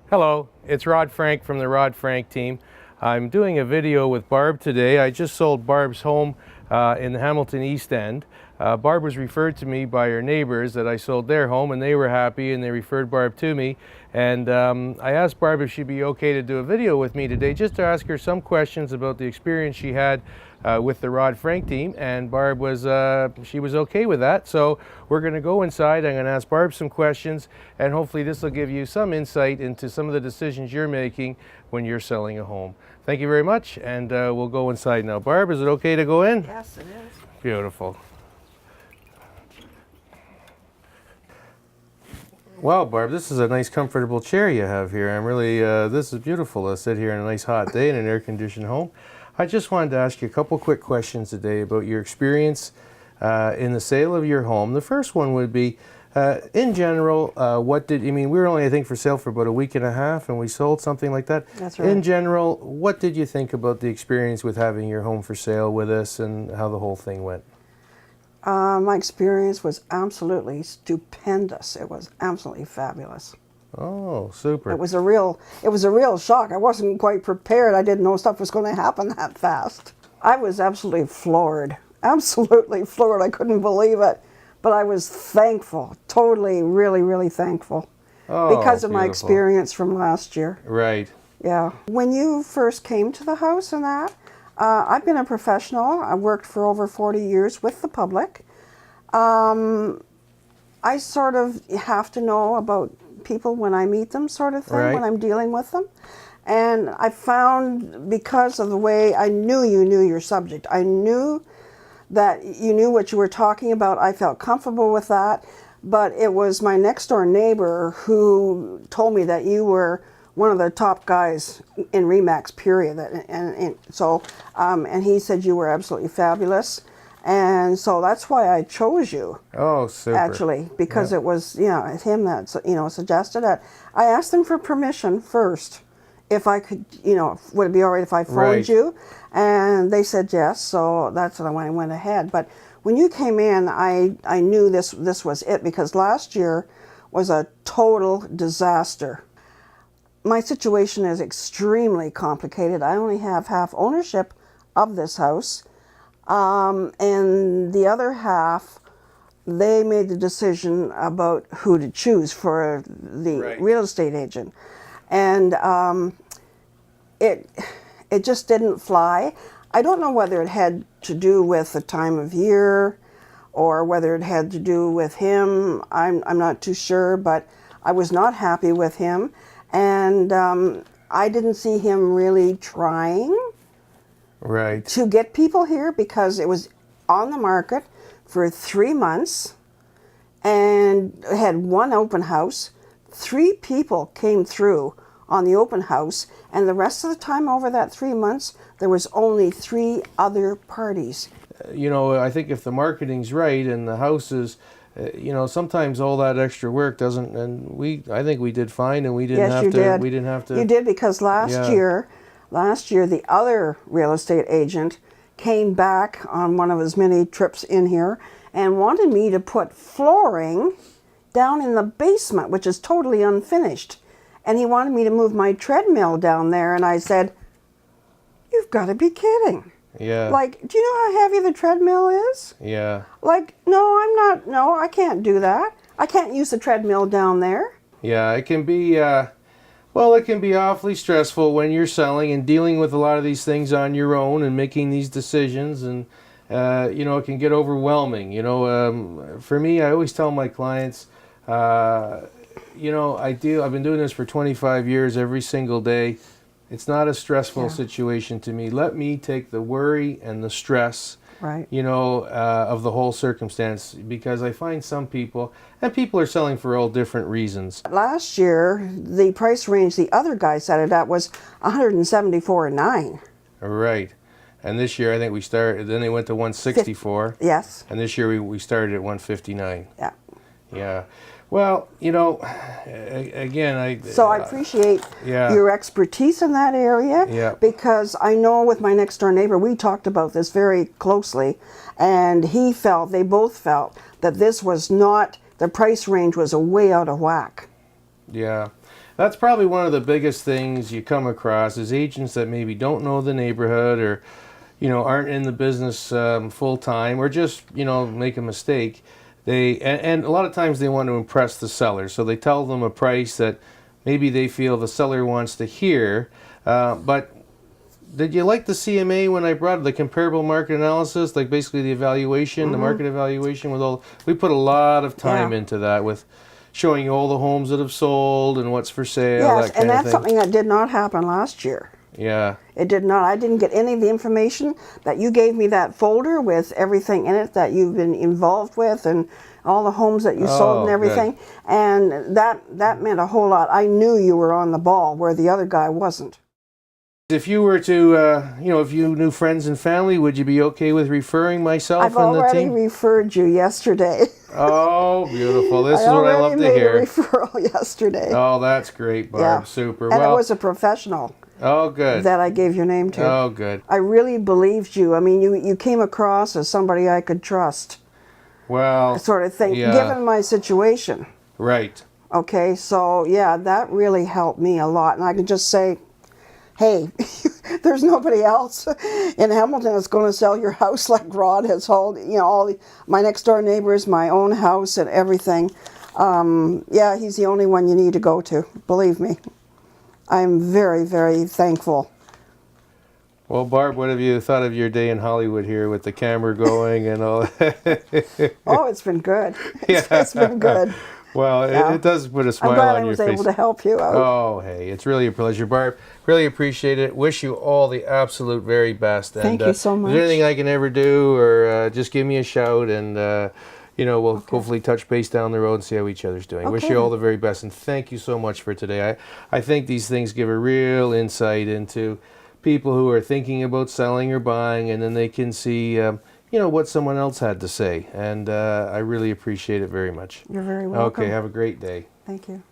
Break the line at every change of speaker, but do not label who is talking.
Hello, it's Rod Frank from the Rod Frank team. I'm doing a video with Barb today. I just sold Barb's home in the Hamilton East End. Barb was referred to me by her neighbors that I sold their home, and they were happy and they referred Barb to me. And I asked Barb if she'd be okay to do a video with me today, just to ask her some questions about the experience she had with the Rod Frank team, and Barb was she was okay with that. So we're going to go inside. I'm going to ask Barb some questions, and hopefully this will give you some insight into some of the decisions you're making when you're selling a home. Thank you very much, and we'll go inside now. Barb, is it okay to go in?
Yes, it is.
Beautiful. Wow, Barb, this is a nice comfortable chair you have here. I'm really, this is beautiful to sit here on a nice hot day in an air-conditioned home. I just wanted to ask you a couple quick questions today about your experience in the sale of your home. The first one would be, in general, we were only, I think, for sale for about a week and a half, and we sold something like that.
That's right.
In general, what did you think about the experience with having your home for sale with us and how the whole thing went?
My experience was absolutely stupendous. It was absolutely fabulous.
Oh, super.
It was a real shock. I wasn't quite prepared. I didn't know stuff was going to happen that fast. I was absolutely floored. Absolutely floored. I couldn't believe it. But I was thankful. Totally, really, really thankful.
Oh,
because of my
beautiful.
experience from last year.
Right.
Yeah. When you first came to the house and that, I've been a professional. I worked for over 40 years with the public. I sort of have to know about people when I meet them, sort of thing,
Right.
when I'm dealing with them. And I found, because of the way I knew you knew your subject, I knew that you knew what you were talking about. I felt comfortable with that. But it was my next door neighbor who told me that you were one of the top guys in RE/MAX, period. And he said you were absolutely fabulous. And so that's why I chose you.
Oh, super.
Actually, because it was, him that, suggested it. I asked him for permission first, if I could, would it be all right if I phoned
Right.
you? And they said yes, so that's when I went ahead. But when you came in, I knew this was it, because last year was a total disaster. My situation is extremely complicated. I only have half ownership of this house, and the other half, they made the decision about who to choose for the
Right.
real estate agent. And it just didn't fly. I don't know whether it had to do with the time of year or whether it had to do with him. I'm not too sure, but I was not happy with him. And I didn't see him really trying
Right.
to get people here, because it was on the market for 3 months and had one open house. 3 people came through on the open house, and the rest of the time over that 3 months, there was only 3 other parties.
I think if the marketing's right and the house is, sometimes all that extra work doesn't, and I think we did fine, and we didn't
Yes,
have
you
to.
did.
We didn't have to.
You did, because last year, the other real estate agent came back on one of his many trips in here and wanted me to put flooring down in the basement, which is totally unfinished. And he wanted me to move my treadmill down there, and I said, "You've got to be kidding."
Yeah.
Like, do you know how heavy the treadmill is?
Yeah.
Like, no, I can't do that. I can't use the treadmill down there.
Yeah. It can be. It can be awfully stressful when you're selling and dealing with a lot of these things on your own and making these decisions, and it can get overwhelming. For me, I always tell my clients, I've been doing this for 25 years every single day. It's not a stressful situation to me. Let me take the worry and the stress,
Right.
of the whole circumstance, because I find some people, and people are selling for all different reasons.
Last year, the price range the other guy set it at was $174,900.
Right. And this year, I think then they went to 164.
Yes.
And this year we started at 159.
Yeah.
Yeah. Well, again,
So I appreciate
yeah.
your expertise in that area,
Yeah.
because I know with my next door neighbor, we talked about this very closely, and they both felt that this was not, the price range was way out of whack.
Yeah. that's probably one of the biggest things you come across is agents that maybe don't know the neighborhood, or aren't in the business full time, or just make a mistake. And a lot of times they want to impress the seller, so they tell them a price that maybe they feel the seller wants to hear. But did you like the CMA when I brought the comparable market analysis, like basically the evaluation, the market evaluation? We put a lot of time into that, with showing you all the homes that have sold and what's for sale.
Yes,
that kind
and
of
that's
thing.
something that did not happen last year.
Yeah.
It did not. I didn't get any of the information that you gave me, that folder with everything in it that you've been involved with and all the homes that you sold and everything.
Good.
And that meant a whole lot. I knew you were on the ball where the other guy wasn't.
If you were to, if you knew friends and family, would you be okay with referring myself
I've
and the
already
team?
referred you yesterday.
Oh, beautiful. This is what I love to
I already made
hear.
a referral yesterday.
Oh, that's great, Barb.
Yeah.
Super.
And
Well,
it was a professional
oh, good.
that I gave your name to.
Oh, good.
I really believed you. I mean, you came across as somebody I could trust,
Well,
sort of thing,
yeah.
given my situation.
Right.
Okay, so yeah, that really helped me a lot. And I can just say, hey, there's nobody else in Hamilton that's going to sell your house like Rod has sold. My next door neighbors, my own house and everything. Yeah, he's the only one you need to go to. Believe me. I'm very, very thankful.
Well, Barb, what have you thought of your day in Hollywood here with the camera going and all that?
Oh, it's been good.
Yeah.
It's been good.
Well,
Yeah.
it does put a
I'm
smile
glad
on
I
your
was
face.
able to help you out.
Oh, hey, it's really a pleasure, Barb. Really appreciate it. Wish you all the absolute very best.
Thank you so much.
If there's anything I can ever do, or just give me a shout, and we'll hopefully touch base down the road and see how each other's doing. Wish
Okay.
you all the very best, and thank you so much for today. I think these things give a real insight into people who are thinking about selling or buying, and then they can see what someone else had to say, and I really appreciate it very much.
You're very welcome.
Okay, have a great day.
Thank you.